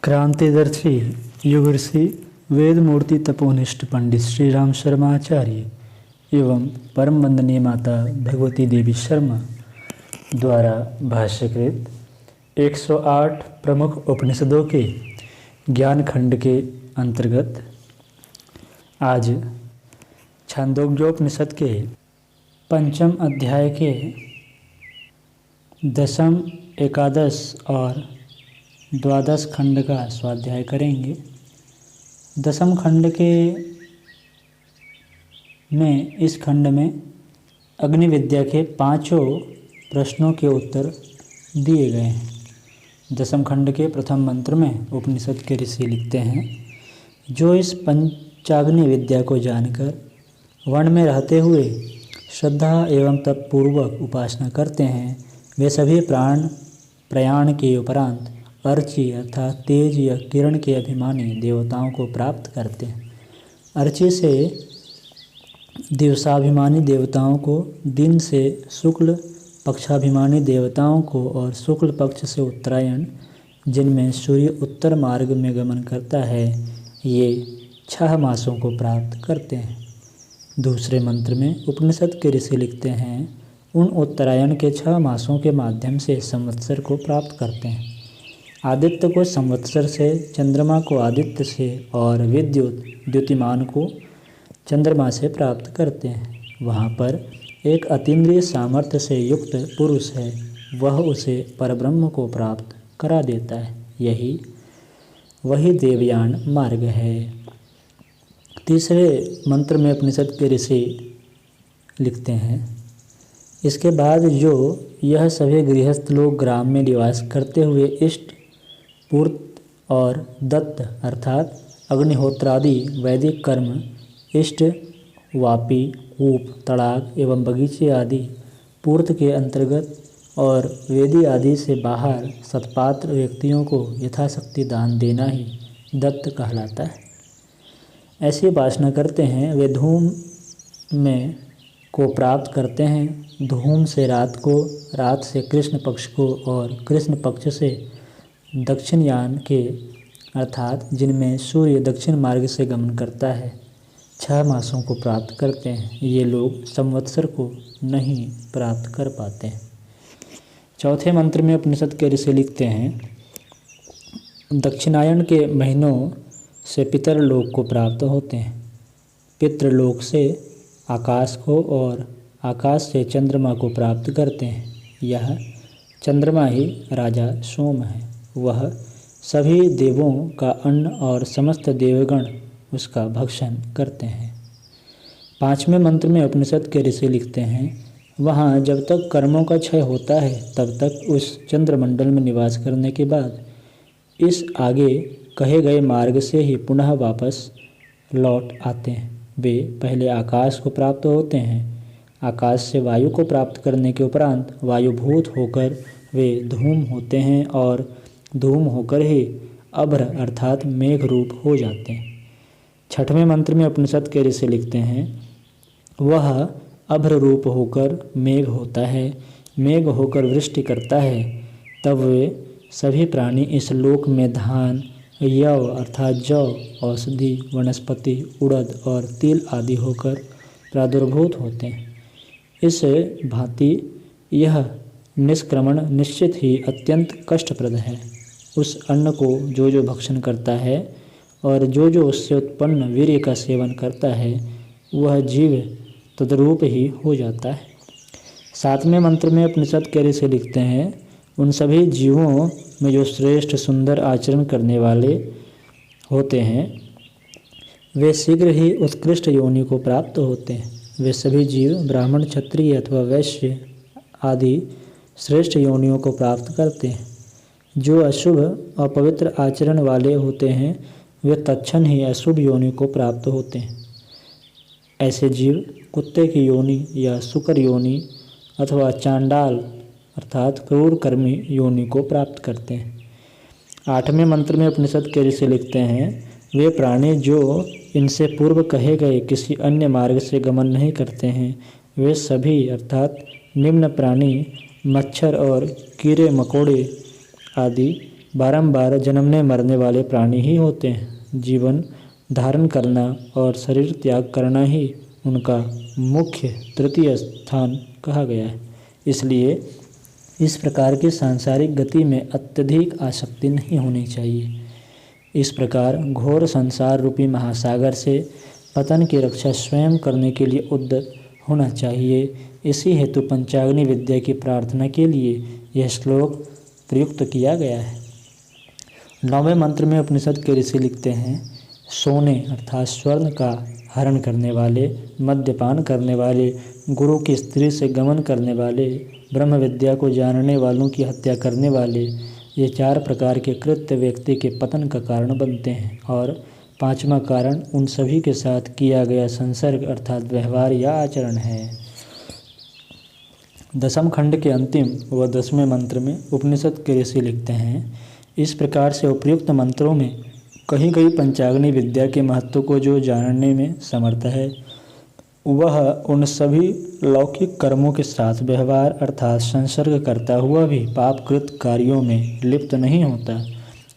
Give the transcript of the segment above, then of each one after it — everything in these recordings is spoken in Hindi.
क्रांतिदर्शी युग ऋषि वेद मूर्ति तपोनिष्ठ पंडित श्री राम शर्मा आचार्य एवं परम वंदनीय माता भगवती देवी शर्मा द्वारा भाष्यकृत 108 प्रमुख उपनिषदों के ज्ञान खंड के अंतर्गत आज छांदोग्योपनिषद के पंचम अध्याय के 10, 11 और 12 खंड का स्वाध्याय करेंगे। 10वें खंड में इस खंड में अग्नि विद्या के 5 प्रश्नों के उत्तर दिए गए हैं। 10वें खंड के प्रथम मंत्र में उपनिषद के ऋषि लिखते हैं, जो इस पंचाग्नि विद्या को जानकर वन में रहते हुए श्रद्धा एवं तप पूर्वक उपासना करते हैं, वे सभी प्रयाण के उपरांत अर्ची अर्थात तेज या किरण के अभिमानी देवताओं को प्राप्त करते हैं। अर्ची से दिवसाभिमानी देवताओं को, दिन से शुक्ल पक्षाभिमानी देवताओं को और शुक्ल पक्ष से उत्तरायण जिनमें सूर्य उत्तर मार्ग में गमन करता है, ये 6 मासों को प्राप्त करते हैं। दूसरे मंत्र में उपनिषद के ऋषि लिखते हैं, उन उत्तरायण के 6 मासों के माध्यम से संवत्सर को प्राप्त करते हैं। आदित्य को संवत्सर से, चंद्रमा को आदित्य से और विद्युत द्युतिमान को चंद्रमा से प्राप्त करते हैं। वहाँ पर एक अतीन्द्रिय सामर्थ्य से युक्त पुरुष है, वह उसे परब्रह्म को प्राप्त करा देता है। वही देवयान मार्ग है। तीसरे मंत्र में उपनिषद के ऋषि लिखते हैं, इसके बाद जो यह सभी गृहस्थ लोग ग्राम में निवास करते हुए इष्ट पूर्त और दत्त अर्थात अग्निहोत्रादि वैदिक कर्म, इष्ट वापी, कूप, तड़ाग एवं बगीचे आदि पूर्त के अंतर्गत और वेदी आदि से बाहर सत्पात्र व्यक्तियों को यथाशक्ति दान देना ही दत्त कहलाता है। ऐसी उपासना करते हैं, वे धूम में को प्राप्त करते हैं। धूम से रात को, रात से कृष्ण पक्ष को और कृष्ण पक्ष से दक्षिणयान के अर्थात जिनमें सूर्य दक्षिण मार्ग से गमन करता है 6 मासों को प्राप्त करते हैं। ये लोग संवत्सर को नहीं प्राप्त कर पाते हैं। चौथे मंत्र में उपनिषद के ऋषि लिखते हैं, दक्षिणायन के महीनों से पितरलोक को प्राप्त होते हैं, पितृलोक से आकाश को और आकाश से चंद्रमा को प्राप्त करते हैं। यह चंद्रमा ही राजा सोम है, वह सभी देवों का अन्न और समस्त देवगण उसका भक्षण करते हैं। 5वें मंत्र में उपनिषद के ऋषि लिखते हैं, वहाँ जब तक कर्मों का क्षय होता है तब तक उस चंद्रमंडल में निवास करने के बाद इस आगे कहे गए मार्ग से ही पुनः वापस लौट आते हैं। वे पहले आकाश को प्राप्त होते हैं, आकाश से वायु को प्राप्त करने के उपरांत वायुभूत होकर वे धूम होते हैं और धूम होकर ही अभ्र अर्थात मेघ रूप हो जाते हैं। 6वें मंत्र में उपनिषद के ऋषि लिखते हैं, वह अभ्र रूप होकर मेघ होता है, मेघ होकर वृष्टि करता है, तब वे सभी प्राणी इस लोक में धान, यव अर्थात जौ, औषधि, वनस्पति, उड़द और तिल आदि होकर प्रादुर्भूत होते हैं। इस भांति यह निष्क्रमण निश्चित ही अत्यंत कष्टप्रद है। उस अन्न को जो भक्षण करता है और जो उससे उत्पन्न वीर्य का सेवन करता है, वह जीव तद्रूप ही हो जाता है। 7वें मंत्र में उपनिषद के ऋषि लिखते हैं, उन सभी जीवों में जो श्रेष्ठ सुंदर आचरण करने वाले होते हैं, वे शीघ्र ही उत्कृष्ट योनि को प्राप्त होते हैं। वे सभी जीव ब्राह्मण, क्षत्रिय अथवा वैश्य आदि श्रेष्ठ योनियों को प्राप्त करते हैं। जो अशुभ अपवित्र आचरण वाले होते हैं, वे तत्क्षण ही अशुभ योनि को प्राप्त होते हैं। ऐसे जीव कुत्ते की योनि या शुकर योनि अथवा चांडाल अर्थात क्रूर कर्मी योनि को प्राप्त करते हैं। 8वें मंत्र में उपनिषद के ऋषि लिखते हैं, वे प्राणी जो इनसे पूर्व कहे गए किसी अन्य मार्ग से गमन नहीं करते हैं, वे सभी अर्थात निम्न प्राणी मच्छर और कीड़े मकोड़े आदि बारंबार जन्मने मरने वाले प्राणी ही होते हैं। जीवन धारण करना और शरीर त्याग करना ही उनका मुख्य तृतीय स्थान कहा गया है। इसलिए इस प्रकार की सांसारिक गति में अत्यधिक आसक्ति नहीं होनी चाहिए। इस प्रकार घोर संसार रूपी महासागर से पतन की रक्षा स्वयं करने के लिए उद्यत होना चाहिए। इसी हेतु पंचाग्नि विद्या की प्रार्थना के लिए यह श्लोक प्रयुक्त किया गया है। 9वें मंत्र में उपनिषद के ऋषि लिखते हैं, सोने अर्थात स्वर्ण का हरण करने वाले, मद्यपान करने वाले, गुरु की स्त्री से गमन करने वाले, ब्रह्म विद्या को जानने वालों की हत्या करने वाले, ये 4 प्रकार के कृत्य व्यक्ति के पतन का कारण बनते हैं। और 5वां कारण उन सभी के साथ किया गया संसर्ग अर्थात व्यवहार या आचरण है। 10वें खंड के अंतिम व 10वें मंत्र में उपनिषद के ऋषि लिखते हैं, इस प्रकार से उपयुक्त मंत्रों में कहीं कहीं पंचाग्नि विद्या के महत्व को जो जानने में समर्थ है, वह उन सभी लौकिक कर्मों के साथ व्यवहार अर्थात संसर्ग करता हुआ भी पापकृत कार्यों में लिप्त नहीं होता।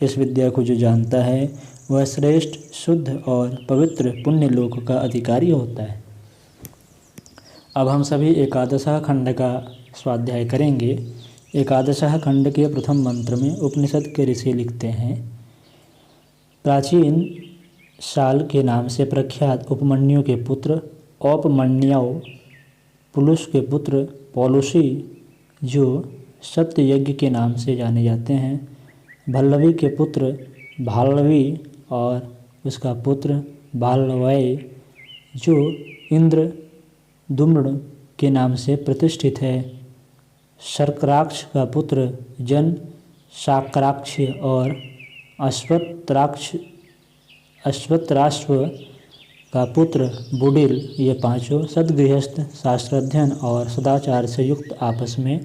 इस विद्या को जो जानता है वह श्रेष्ठ, शुद्ध और पवित्र पुण्य लोक का अधिकारी होता है। अब हम सभी एकादशः खंड का स्वाध्याय करेंगे। एकादशः खंड के प्रथम मंत्र में उपनिषद के ऋषि लिखते हैं, प्राचीन शाल के नाम से प्रख्यात उपमन्यु के पुत्र औपमन्याव, पुलुस के पुत्र पौलुसी जो सत्य यज्ञ के नाम से जाने जाते हैं, भल्लवी के पुत्र भाल्लवी और उसका पुत्र भाल्लवय जो इंद्र दुम्न के नाम से प्रतिष्ठित है, शर्कराक्ष का पुत्र जन शाक्राक्ष और अश्वत्राश्व का पुत्र बुडिल, ये 5 सद्गृहस्थ शास्त्राध्ययन और सदाचार से युक्त आपस में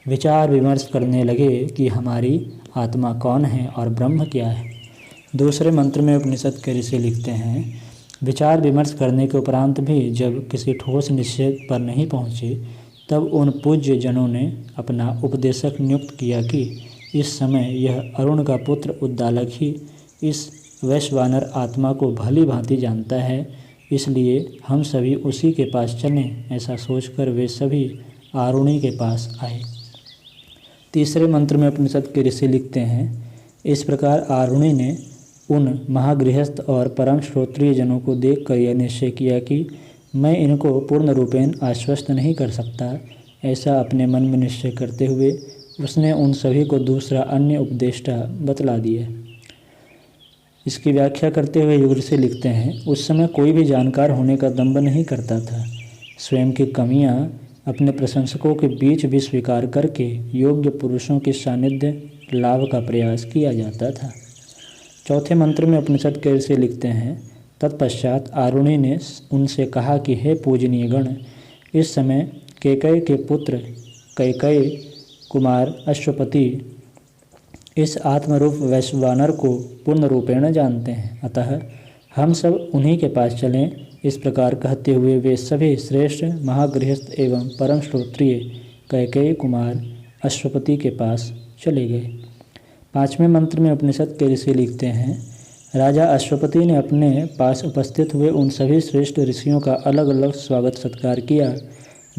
विचार विमर्श करने लगे कि हमारी आत्मा कौन है और ब्रह्म क्या है। दूसरे मंत्र में उपनिषद के ऋषि लिखते हैं, विचार विमर्श करने के उपरांत भी जब किसी ठोस निश्चय पर नहीं पहुँचे, तब उन पूज्य जनों ने अपना उपदेशक नियुक्त किया कि इस समय यह अरुण का पुत्र उद्दालक ही इस वैश्वानर आत्मा को भली भांति जानता है, इसलिए हम सभी उसी के पास चलें। ऐसा सोचकर वे सभी आरुणि के पास आए। तीसरे मंत्र में उपनिषद के ऋषि लिखते हैं, इस प्रकार आरुणि ने उन महागृहस्थ और परम श्रोत्रिय जनों को देखकर यह निश्चय किया कि मैं इनको पूर्ण रूपेण आश्वस्त नहीं कर सकता। ऐसा अपने मन में निश्चय करते हुए उसने उन सभी को दूसरा अन्य उपदेष्टा बतला दिया। इसकी व्याख्या करते हुए युग ऋषि लिखते हैं, उस समय कोई भी जानकार होने का दंभ नहीं करता था। स्वयं की कमियां अपने प्रशंसकों के बीच भी स्वीकार करके योग्य पुरुषों के सानिध्य लाभ का प्रयास किया जाता था। चौथे मंत्र में उपनिषद के ऋषि लिखते हैं, तत्पश्चात आरुणि ने उनसे कहा कि हे पूजनीय गण, इस समय कैकेयी के पुत्र कैकेयी कुमार अश्वपति इस आत्मरूप वैश्वानर को पूर्ण रूपेण जानते हैं, अतः हम सब उन्हीं के पास चलें। इस प्रकार कहते हुए वे सभी श्रेष्ठ महागृहस्थ एवं परम श्रोत्रिय कैकेयी कुमार अश्वपति के पास चले गए। 5वें मंत्र में उपनिषद के ऋषि लिखते हैं, राजा अश्वपति ने अपने पास उपस्थित हुए उन सभी श्रेष्ठ ऋषियों का अलग अलग स्वागत सत्कार किया।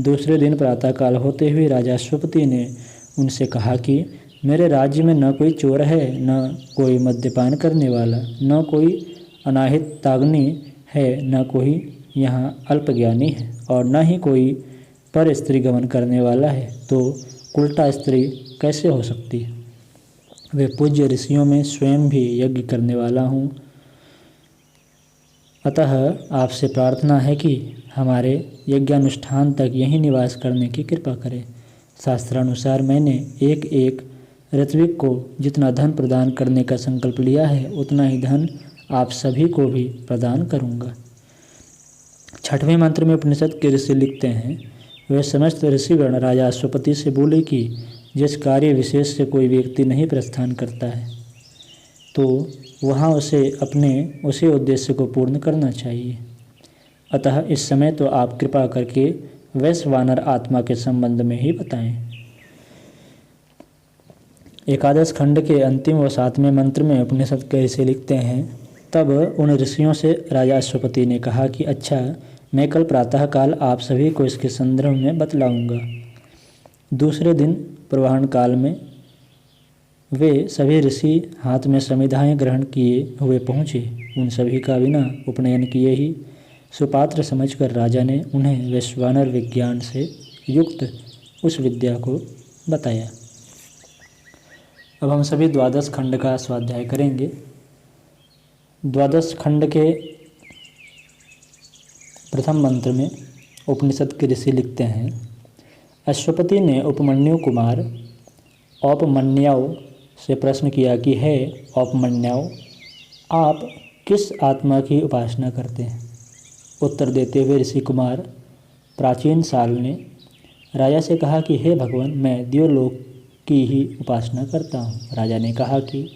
दूसरे दिन प्रातःकाल होते हुए राजा अश्वपति ने उनसे कहा कि मेरे राज्य में न कोई चोर है, न कोई मद्यपान करने वाला, न कोई अनाहिताग्नि है, न कोई यहाँ अल्पज्ञानी है और न ही कोई पर स्त्री गमन करने वाला है, तो उल्टा स्त्री कैसे हो सकती है। वे पूज्य ऋषियों में स्वयं भी यज्ञ करने वाला हूँ, अतः आपसे प्रार्थना है कि हमारे यज्ञानुष्ठान तक यहीं निवास करने की कृपा करें। शास्त्रानुसार मैंने एक एक ऋत्विक को जितना धन प्रदान करने का संकल्प लिया है, उतना ही धन आप सभी को भी प्रदान करूँगा। 6वें मंत्र में उपनिषद के ऋषि लिखते हैं, वे समस्त ऋषिगण राजा अश्वपति से बोले कि जिस कार्य विशेष से कोई व्यक्ति नहीं प्रस्थान करता है, तो वहाँ उसे अपने उसी उद्देश्य को पूर्ण करना चाहिए। अतः इस समय तो आप कृपा करके वैश्वानर आत्मा के संबंध में ही बताएं। एकादश खंड के अंतिम व 7वें मंत्र में उपनिषद के ऋषि लिखते हैं, तब उन ऋषियों से राजा अश्वपति ने कहा कि अच्छा, मैं कल प्रातःकाल आप सभी को इसके संदर्भ में बतलाऊंगा। दूसरे दिन पूर्वाह्न काल में वे सभी ऋषि हाथ में समिधाएं ग्रहण किए हुए पहुँचे। उन सभी का बिना उपनयन किए ही सुपात्र समझकर राजा ने उन्हें वैश्वानर विज्ञान से युक्त उस विद्या को बताया। अब हम सभी द्वादश खंड का स्वाध्याय करेंगे। द्वादश खंड के प्रथम मंत्र में उपनिषद के ऋषि लिखते हैं, अश्वपति ने उपमन्यु कुमार औपमन्याव से प्रश्न किया कि हे औपमन्याव, आप किस आत्मा की उपासना करते हैं? उत्तर देते हुए ऋषि कुमार प्राचीन साल ने राजा से कहा कि हे भगवान, मैं द्योलोक की ही उपासना करता हूँ। राजा ने कहा कि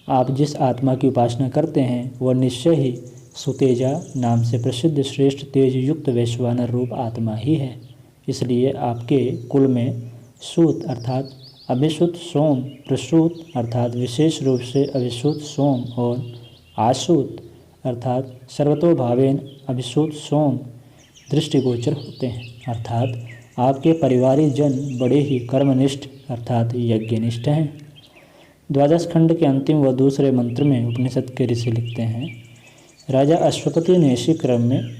आप जिस आत्मा की उपासना करते हैं वह निश्चय ही सुतेजा नाम से प्रसिद्ध श्रेष्ठ तेज युक्त वैश्वानर रूप आत्मा ही है। इसलिए आपके कुल में सूत अर्थात अभिसूत, सोम, प्रसूत अर्थात विशेष रूप से अभिसूत सोम और आसूत अर्थात सर्वतोभावेन अभिसूत सोम दृष्टिगोचर होते हैं। अर्थात आपके परिवारी जन बड़े ही कर्मनिष्ठ अर्थात यज्ञनिष्ठ हैं। द्वादश खंड के अंतिम व दूसरे मंत्र में उपनिषद के ऋषि लिखते हैं, राजा अश्वपति ने इसी क्रम में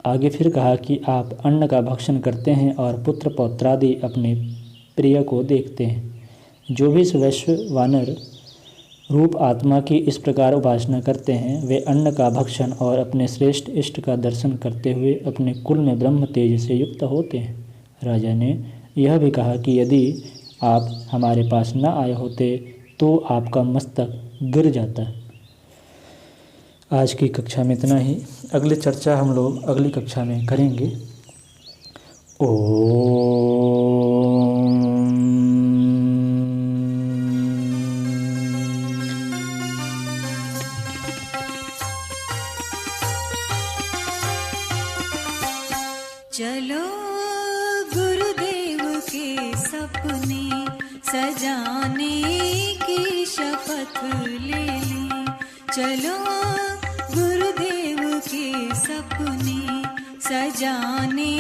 आगे फिर कहा कि आप अन्न का भक्षण करते हैं और पुत्र पौत्रादि अपने प्रिय को देखते हैं। जो भी इस वैश्वानर रूप आत्मा की इस प्रकार उपासना करते हैं, वे अन्न का भक्षण और अपने श्रेष्ठ इष्ट का दर्शन करते हुए अपने कुल में ब्रह्म तेज से युक्त होते हैं। राजा ने यह भी कहा कि यदि आप हमारे पास न आए होते तो आपका मस्तक गिर जाता। आज की कक्षा में इतना ही। अगली चर्चा हम लोग अगली कक्षा में करेंगे। चलो गुरुदेव के सपने सजाने की शपथ ले ली। चलो गुरुदेव के सपने सजाने